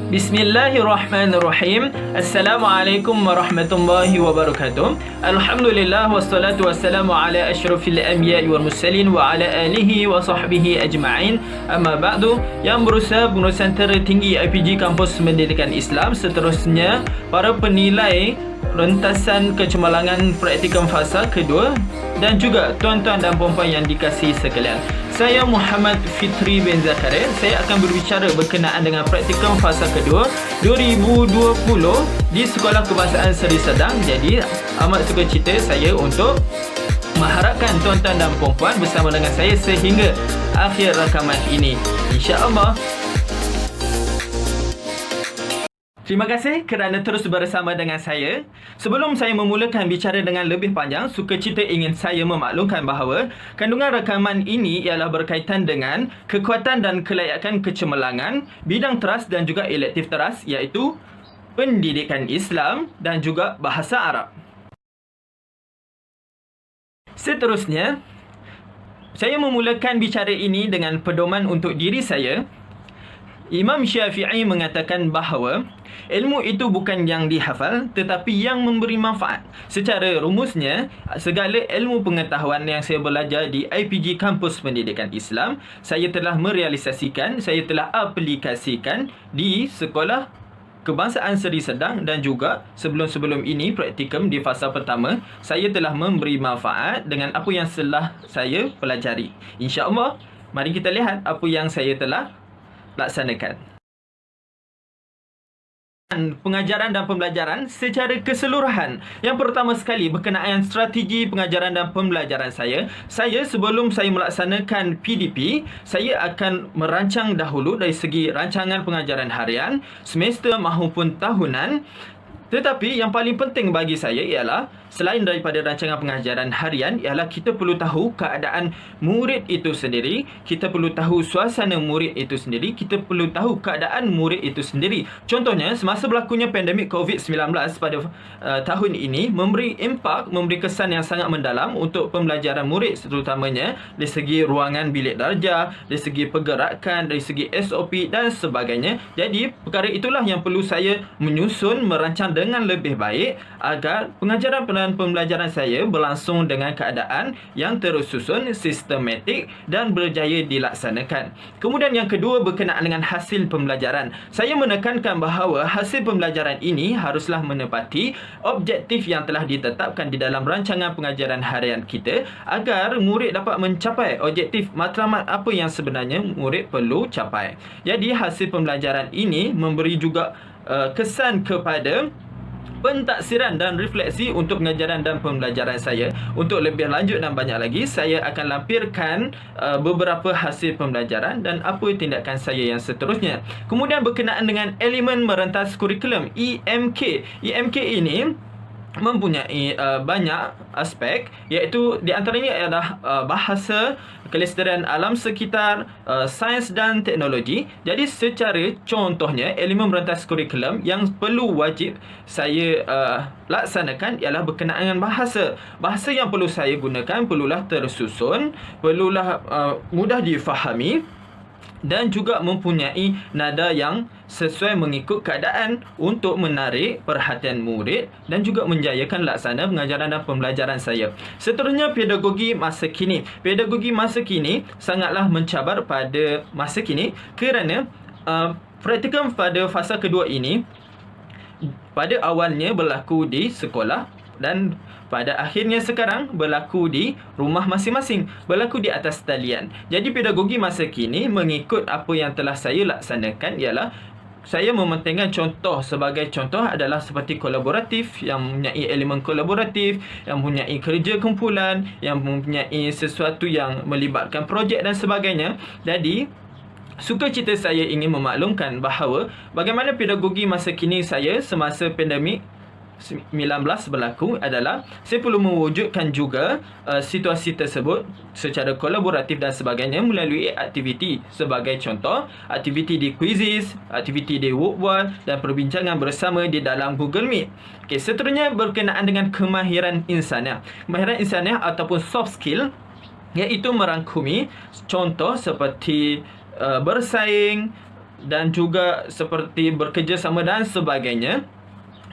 Bismillahirrahmanirrahim. Assalamualaikum warahmatullahi wabarakatuh. Alhamdulillah wassalatu wassalamu ala asyrafil anbiya'i wal mursalin wa ala alihi wa sahbihi ajma'in. Amma ba'du. Yang berusaha pengurusan tertinggi IPG Kampus Pendidikan Islam, seterusnya para penilai rentasan kecemerlangan praktikum fasa kedua, dan juga tuan-tuan dan puan-puan yang dikasihi sekalian. Saya Muhammad Fitri bin Zakaria. Saya akan berbicara berkenaan dengan praktikum fasa kedua 2020 di Sekolah Kebangsaan Seri Sedang. Jadi amat sukacita saya untuk mengharapkan tuan-tuan dan puan-puan bersama dengan saya sehingga akhir rakaman ini, insya-Allah. Terima kasih kerana terus bersama dengan saya. Sebelum saya memulakan bicara dengan lebih panjang, sukacita ingin saya memaklumkan bahawa kandungan rakaman ini ialah berkaitan dengan kekuatan dan kelayakan kecemerlangan, bidang teras dan juga elektif teras, iaitu pendidikan Islam dan juga bahasa Arab. Seterusnya, saya memulakan bicara ini dengan pedoman untuk diri saya. Imam Syafi'i mengatakan bahawa ilmu itu bukan yang dihafal tetapi yang memberi manfaat. Secara rumusnya, segala ilmu pengetahuan yang saya belajar di IPG Kampus Pendidikan Islam, saya telah merealisasikan, saya telah aplikasikan di Sekolah Kebangsaan Seri Sedang, dan juga sebelum-sebelum ini praktikum di fasa pertama, saya telah memberi manfaat dengan apa yang telah saya pelajari. InsyaAllah, mari kita lihat apa yang saya telah laksanakan. Pengajaran dan pembelajaran secara keseluruhan. Yang pertama sekali berkenaan strategi pengajaran dan pembelajaran saya. Sebelum saya melaksanakan PDP, saya akan merancang dahulu dari segi rancangan pengajaran harian, semester maupun tahunan. Tetapi yang paling penting bagi saya ialah, selain daripada rancangan pengajaran harian, ialah kita perlu tahu keadaan murid itu sendiri, kita perlu tahu suasana murid itu sendiri, kita perlu tahu keadaan murid itu sendiri. Contohnya, semasa berlakunya pandemik COVID-19 pada tahun ini, memberi impak, memberi kesan yang sangat mendalam untuk pembelajaran murid, terutamanya dari segi ruangan bilik darjah, dari segi pergerakan, dari segi SOP dan sebagainya. Jadi, perkara itulah yang perlu saya menyusun, merancang dengan lebih baik agar pengajaran dan pembelajaran saya berlangsung dengan keadaan yang tersusun, sistematik dan berjaya dilaksanakan. Kemudian yang kedua berkenaan dengan hasil pembelajaran. Saya menekankan bahawa hasil pembelajaran ini haruslah menepati objektif yang telah ditetapkan di dalam rancangan pengajaran harian kita agar murid dapat mencapai objektif matlamat apa yang sebenarnya murid perlu capai. Jadi hasil pembelajaran ini memberi juga kesan kepada pentaksiran dan refleksi untuk pengajaran dan pembelajaran saya. Untuk lebih lanjut dan banyak lagi, saya akan lampirkan beberapa hasil pembelajaran dan apa tindakan saya yang seterusnya. Kemudian berkenaan dengan elemen merentas kurikulum, EMK. EMK ini mempunyai banyak aspek, iaitu di antaranya adalah bahasa, kelestarian alam sekitar, sains dan teknologi. Jadi secara contohnya, elemen merentas kurikulum yang perlu wajib saya laksanakan ialah berkenaan dengan bahasa. Bahasa yang perlu saya gunakan perlulah tersusun, perlulah mudah difahami dan juga mempunyai nada yang sesuai mengikut keadaan untuk menarik perhatian murid dan juga menjayakan laksana pengajaran dan pembelajaran saya. Seterusnya, pedagogi masa kini. Pedagogi masa kini sangatlah mencabar pada masa kini kerana praktikum pada fasa kedua ini pada awalnya berlaku di sekolah dan pada akhirnya sekarang berlaku di rumah masing-masing, berlaku di atas talian. Jadi pedagogi masa kini mengikut apa yang telah saya laksanakan ialah saya mementingkan contoh, sebagai contoh adalah seperti kolaboratif, yang mempunyai elemen kolaboratif, yang mempunyai kerja kumpulan, yang mempunyai sesuatu yang melibatkan projek dan sebagainya. Jadi sukacita saya ingin memaklumkan bahawa bagaimana pedagogi masa kini saya semasa pandemik 19 berlaku adalah saya perlu mewujudkan juga situasi tersebut secara kolaboratif dan sebagainya melalui aktiviti. Sebagai contoh, aktiviti di quizzes, aktiviti di workboard dan perbincangan bersama di dalam Google Meet. Okey, seterusnya berkenaan dengan kemahiran insaniah. Kemahiran insaniah ataupun soft skill, iaitu merangkumi contoh seperti bersaing, dan juga seperti bekerjasama dan sebagainya.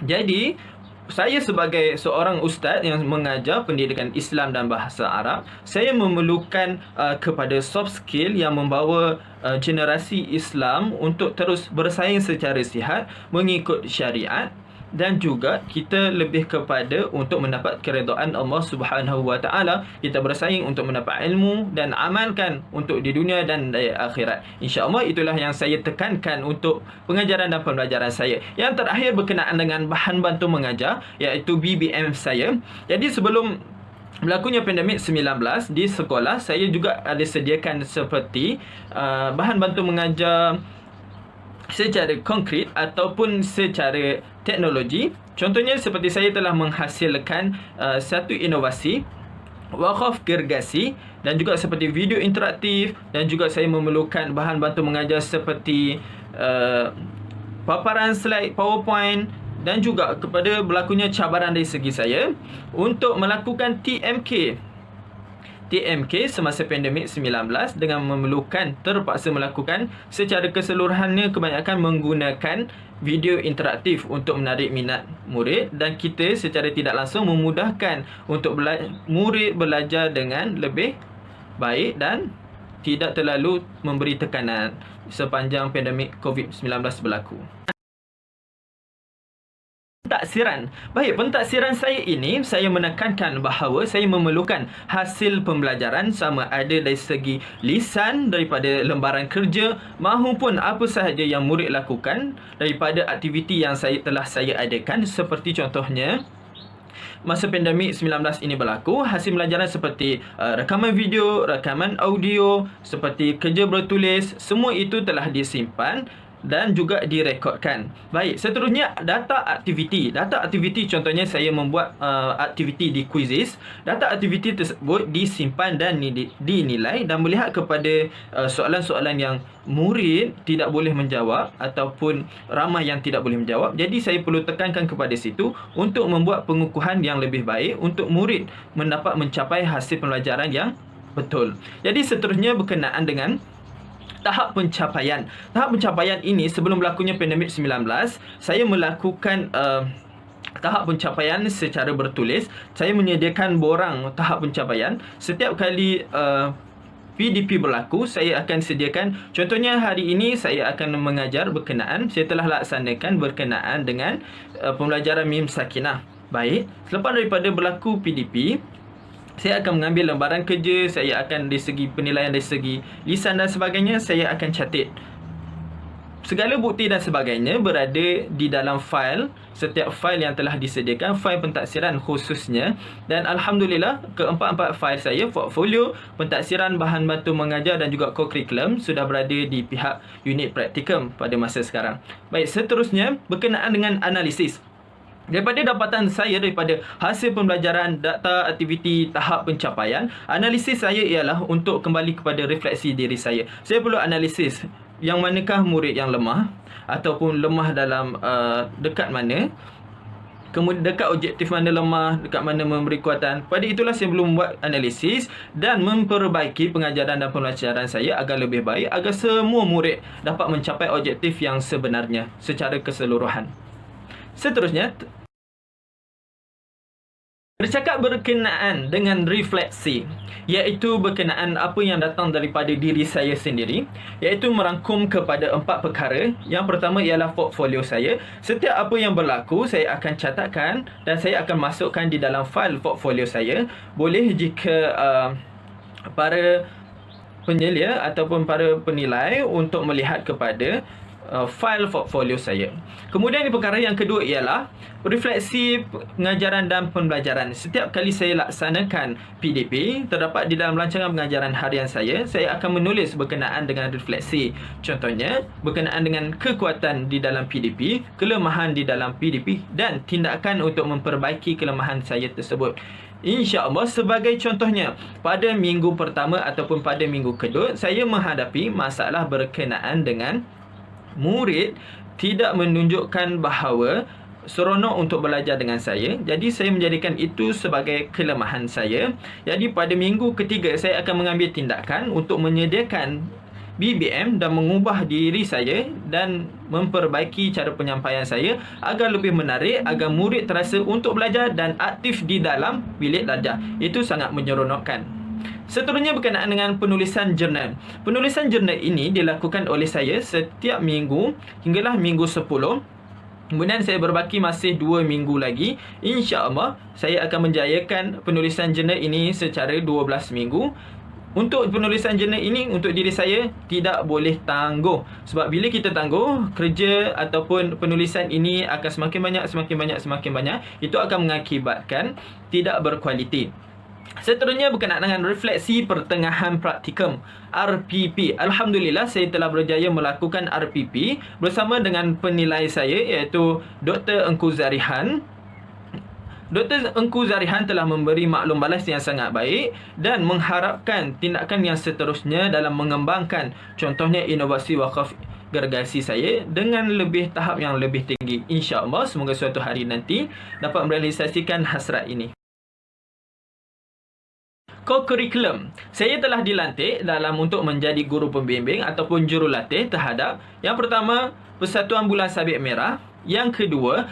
Jadi saya sebagai seorang ustaz yang mengajar pendidikan Islam dan bahasa Arab, saya memerlukan kepada soft skill yang membawa generasi Islam untuk terus bersaing secara sihat mengikut syariat, dan juga kita lebih kepada untuk mendapat keredaan Allah Subhanahu Wa Taala. Kita bersaing untuk mendapat ilmu dan amalkan untuk di dunia dan di akhirat. InsyaAllah itulah yang saya tekankan untuk pengajaran dan pembelajaran saya. Yang terakhir berkenaan dengan bahan bantu mengajar, iaitu BBM saya. Jadi sebelum berlakunya pandemik 19 di sekolah, saya juga ada sediakan seperti bahan bantu mengajar secara konkret ataupun secara teknologi. Contohnya seperti saya telah menghasilkan satu inovasi wakaf gergasi, dan juga seperti video interaktif, dan juga saya memerlukan bahan bantu mengajar seperti paparan slide PowerPoint, dan juga kepada berlakunya cabaran dari segi saya untuk melakukan TMK semasa pandemik 19 dengan memerlukan terpaksa melakukan secara keseluruhannya kebanyakan menggunakan video interaktif untuk menarik minat murid, dan kita secara tidak langsung memudahkan untuk murid belajar dengan lebih baik dan tidak terlalu memberi tekanan sepanjang pandemik COVID-19 berlaku. Pentaksiran. Baik, pentaksiran saya ini, saya menekankan bahawa saya memerlukan hasil pembelajaran sama ada dari segi lisan daripada lembaran kerja mahupun apa sahaja yang murid lakukan daripada aktiviti yang telah saya adakan. Seperti contohnya masa pandemik 19 ini berlaku, hasil pembelajaran seperti rakaman video, rakaman audio, seperti kerja bertulis, semua itu telah disimpan dan juga direkodkan. Baik, seterusnya data aktiviti. Data aktiviti contohnya saya membuat aktiviti di Quizizz. Data aktiviti tersebut disimpan dan dinilai dan melihat kepada soalan-soalan yang murid tidak boleh menjawab ataupun ramai yang tidak boleh menjawab. Jadi saya perlu tekankan kepada situ untuk membuat pengukuhan yang lebih baik untuk murid mendapat mencapai hasil pembelajaran yang betul. Jadi seterusnya berkenaan dengan tahap pencapaian. Tahap pencapaian ini sebelum berlakunya pandemik 19, saya melakukan tahap pencapaian secara bertulis. Saya menyediakan borang tahap pencapaian. Setiap kali PDP berlaku, saya akan sediakan. Contohnya hari ini saya akan mengajar berkenaan, saya telah laksanakan berkenaan dengan pembelajaran mim sakinah. Baik, selepas daripada berlaku PDP, saya akan mengambil lembaran kerja, saya akan dari segi penilaian dari segi lisan dan sebagainya, saya akan catat. Segala bukti dan sebagainya berada di dalam fail, setiap fail yang telah disediakan, fail pentaksiran khususnya. Dan Alhamdulillah, keempat-empat fail saya, portfolio, pentaksiran, bahan bantu mengajar dan juga co-curriculum sudah berada di pihak unit praktikum pada masa sekarang. Baik, seterusnya berkenaan dengan analisis. Daripada dapatan saya daripada hasil pembelajaran, data aktiviti, tahap pencapaian, analisis saya ialah untuk kembali kepada refleksi diri saya. Saya perlu analisis yang manakah murid yang lemah ataupun lemah dalam dekat mana, kemudian dekat objektif mana lemah, dekat mana memberi kuatan. Pada itulah saya belum buat analisis dan memperbaiki pengajaran dan pembelajaran saya agar lebih baik, agar semua murid dapat mencapai objektif yang sebenarnya secara keseluruhan. Seterusnya, bercakap berkenaan dengan refleksi, iaitu berkenaan apa yang datang daripada diri saya sendiri, iaitu merangkum kepada 4 perkara. Yang pertama ialah portfolio saya. Setiap apa yang berlaku, saya akan catatkan dan saya akan masukkan di dalam fail portfolio saya. Boleh jika para penyelia ataupun para penilai untuk melihat kepada fail portfolio saya. Kemudian perkara yang kedua ialah refleksi pengajaran dan pembelajaran. Setiap kali saya laksanakan PDP, terdapat di dalam rancangan pengajaran harian saya akan menulis berkenaan dengan refleksi. Contohnya, berkenaan dengan kekuatan di dalam PDP, kelemahan di dalam PDP dan tindakan untuk memperbaiki kelemahan saya tersebut. InsyaAllah, sebagai contohnya, pada minggu pertama ataupun pada minggu kedua, saya menghadapi masalah berkenaan dengan murid tidak menunjukkan bahawa seronok untuk belajar dengan saya. Jadi saya menjadikan itu sebagai kelemahan saya. Jadi pada minggu ketiga saya akan mengambil tindakan untuk menyediakan BBM dan mengubah diri saya dan memperbaiki cara penyampaian saya agar lebih menarik, agar murid terasa untuk belajar dan aktif di dalam bilik belajar. Itu sangat menyeronokkan. Seterusnya berkenaan dengan penulisan jurnal. Penulisan jurnal ini dilakukan oleh saya setiap minggu hinggalah minggu 10. Kemudian saya berbaki masih 2 minggu lagi. InsyaAllah saya akan menjayakan penulisan jurnal ini secara 12 minggu. Untuk penulisan jurnal ini, untuk diri saya, tidak boleh tangguh. Sebab bila kita tangguh, kerja ataupun penulisan ini akan semakin banyak. Itu akan mengakibatkan tidak berkualiti. Seterusnya berkenaan dengan refleksi pertengahan praktikum RPP. Alhamdulillah saya telah berjaya melakukan RPP bersama dengan penilai saya iaitu Dr. Engku Zarihan. Dr. Engku Zarihan telah memberi maklum balas yang sangat baik dan mengharapkan tindakan yang seterusnya dalam mengembangkan contohnya inovasi wakaf gergasi saya dengan lebih tahap yang lebih tinggi. InsyaAllah semoga suatu hari nanti dapat merealisasikan hasrat ini. Co-curriculum. Saya telah dilantik dalam untuk menjadi guru pembimbing ataupun jurulatih terhadap yang pertama Persatuan Bulan Sabit Merah, yang kedua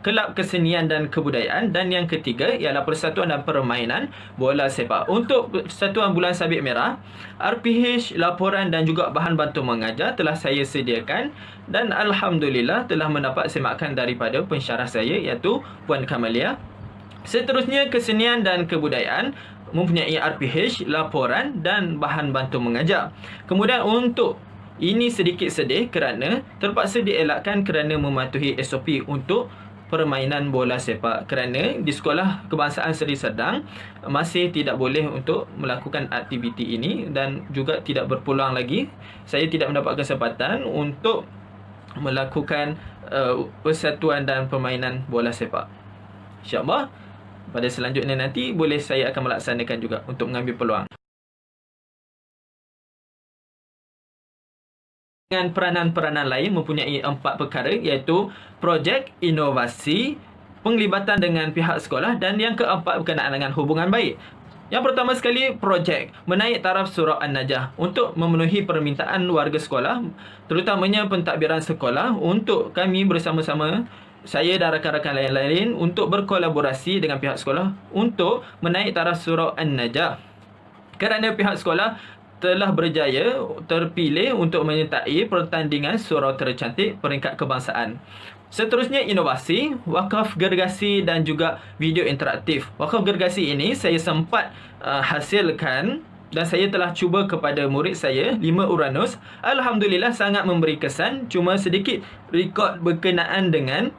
Kelab Kesenian dan Kebudayaan, dan yang ketiga ialah Persatuan dan Permainan Bola Sepak. Untuk Persatuan Bulan Sabit Merah, RPH, laporan dan juga bahan bantu mengajar telah saya sediakan dan Alhamdulillah telah mendapat semakan daripada pensyarah saya iaitu Puan Kamalia. Seterusnya kesenian dan kebudayaan mempunyai RPH, laporan dan bahan bantu mengajar. Kemudian untuk ini sedikit sedih kerana terpaksa dielakkan kerana mematuhi SOP untuk permainan bola sepak, kerana di Sekolah Kebangsaan Seri Serdang masih tidak boleh untuk melakukan aktiviti ini dan juga tidak berpeluang lagi. Saya tidak mendapat kesempatan untuk melakukan persatuan dan permainan bola sepak. InsyaAllah pada selanjutnya nanti boleh saya akan melaksanakan juga untuk mengambil peluang. Dengan peranan-peranan lain mempunyai 4 perkara iaitu projek, inovasi, penglibatan dengan pihak sekolah dan yang keempat berkenaan dengan hubungan baik. Yang pertama sekali projek menaik taraf surah An-Najah untuk memenuhi permintaan warga sekolah, terutamanya pentadbiran sekolah untuk kami bersama-sama saya dan rakan-rakan lain-lain untuk berkolaborasi dengan pihak sekolah untuk menaik taraf surau An-Najah. Kerana pihak sekolah telah berjaya terpilih untuk menyertai pertandingan surau tercantik peringkat kebangsaan. Seterusnya inovasi, wakaf gergasi dan juga video interaktif. Wakaf gergasi ini saya sempat hasilkan dan saya telah cuba kepada murid saya 5 Uranus. Alhamdulillah sangat memberi kesan, cuma sedikit rekod berkenaan dengan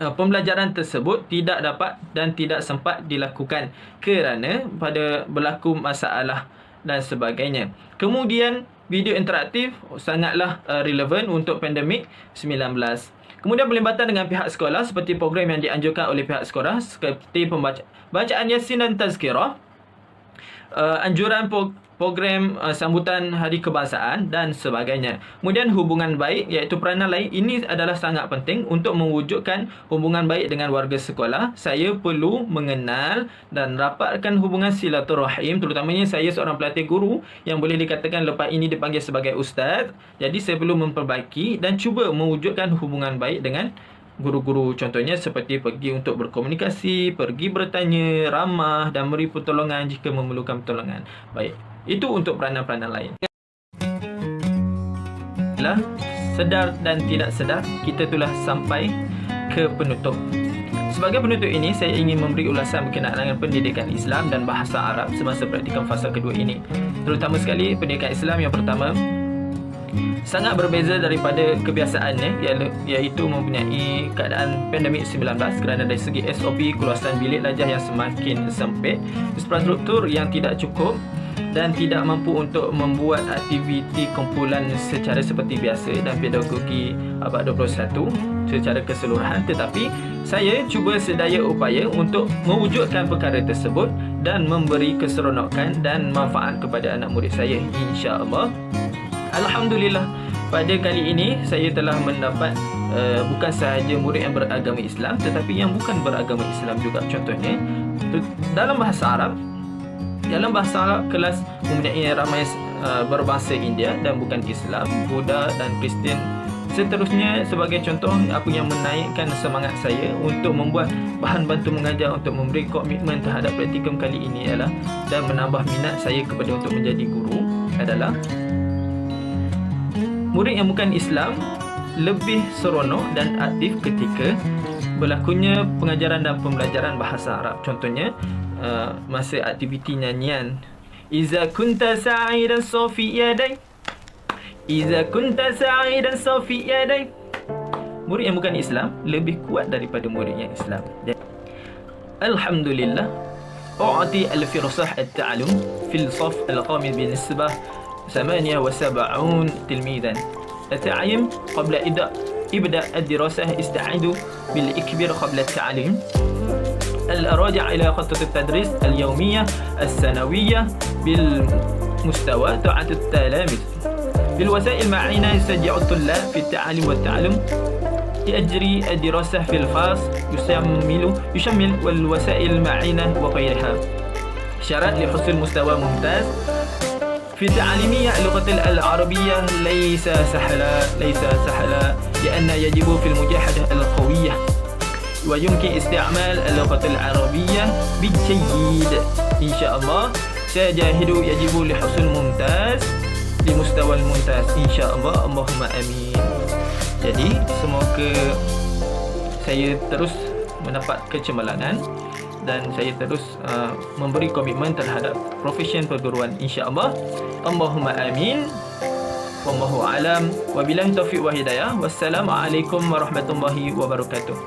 pembelajaran tersebut tidak dapat dan tidak sempat dilakukan kerana pada berlaku masalah dan sebagainya. Kemudian video interaktif sangatlah relevan untuk pandemik 19. Kemudian pelibatan dengan pihak sekolah seperti program yang dianjurkan oleh pihak sekolah seperti bacaan Yasin dan Tazkirah, anjuran program sambutan Hari Kebangsaan dan sebagainya. Kemudian hubungan baik iaitu peranan lain ini adalah sangat penting untuk mewujudkan hubungan baik dengan warga sekolah. Saya perlu mengenal dan rapatkan hubungan silaturahim, terutamanya saya seorang pelatih guru yang boleh dikatakan lepas ini dipanggil sebagai ustaz. Jadi saya perlu memperbaiki dan cuba mewujudkan hubungan baik dengan guru-guru, contohnya seperti pergi untuk berkomunikasi, pergi bertanya, ramah dan memberi pertolongan jika memerlukan pertolongan. Baik, itu untuk peranan-peranan lain. Sedar dan tidak sedar, kita telah sampai ke penutup. Sebagai penutup ini, saya ingin memberi ulasan berkenaan dengan pendidikan Islam dan bahasa Arab semasa praktikum fasa kedua ini. Terutama sekali pendidikan Islam yang pertama sangat berbeza daripada kebiasaannya, iaitu mempunyai keadaan pandemik 19 kerana dari segi SOP, keluasan bilik belajar yang semakin sempit, infrastruktur yang tidak cukup dan tidak mampu untuk membuat aktiviti kumpulan secara seperti biasa dan pedagogi abad 21 secara keseluruhan. Tetapi saya cuba sedaya upaya untuk mewujudkan perkara tersebut dan memberi keseronokan dan manfaat kepada anak murid saya, insya-Allah. Alhamdulillah, pada kali ini saya telah mendapat bukan sahaja murid yang beragama Islam tetapi yang bukan beragama Islam juga. Contohnya dalam bahasa Arab Dalam bahasa Arab, kelas mempunyai ramai berbangsa India dan bukan Islam, Buddha dan Kristian. Seterusnya, sebagai contoh, apa yang menaikkan semangat saya untuk membuat bahan bantu mengajar untuk memberi komitmen terhadap praktikum kali ini adalah, dan menambah minat saya kepada untuk menjadi guru adalah, murid yang bukan Islam lebih seronok dan aktif ketika berlakunya pengajaran dan pembelajaran bahasa Arab. Contohnya, masa aktiviti nyanyian Iza kunta sa'idan sofi yadai, Iza kunta sa'idan sofi yadai. Murid yang bukan Islam lebih kuat daripada murid yang Islam. Alhamdulillah, أعطي الفرصة التعلم في الصف الخامس بالنسبة 78 تلميذا. التعليم قبل إبداء الدراسة استعدوا بالإكبار قبل التعليم. الراجع إلى خطة التدريس اليومية السنوية بالمستوى طاعة التلاميذ. بالوسائل المعينة يشجع الطلاب في التعلم والتعلم. يجري الدراسة في الفاصل يشمل والوسائل المعينة وغيرها. شرط لحصول مستوى ممتاز في التعليمية. اللغة العربية ليس سهلة لأن يجب في المجاهدة القوية، ويمكن استعمال اللغة العربية بجيد. إن شاء الله سيجاهد يجب لحصول ممتاز لمستوى الممتاز إن شاء الله. اللهم آمين. Jadi semoga saya terus mendapat kecemerlangan dan saya terus memberi komitmen terhadap profesion perguruan insya-Allah. Allahumma amin. Wallahu alam. Wabillahi taufiq wa hidayah. Wassalamualaikum warahmatullahi wabarakatuh.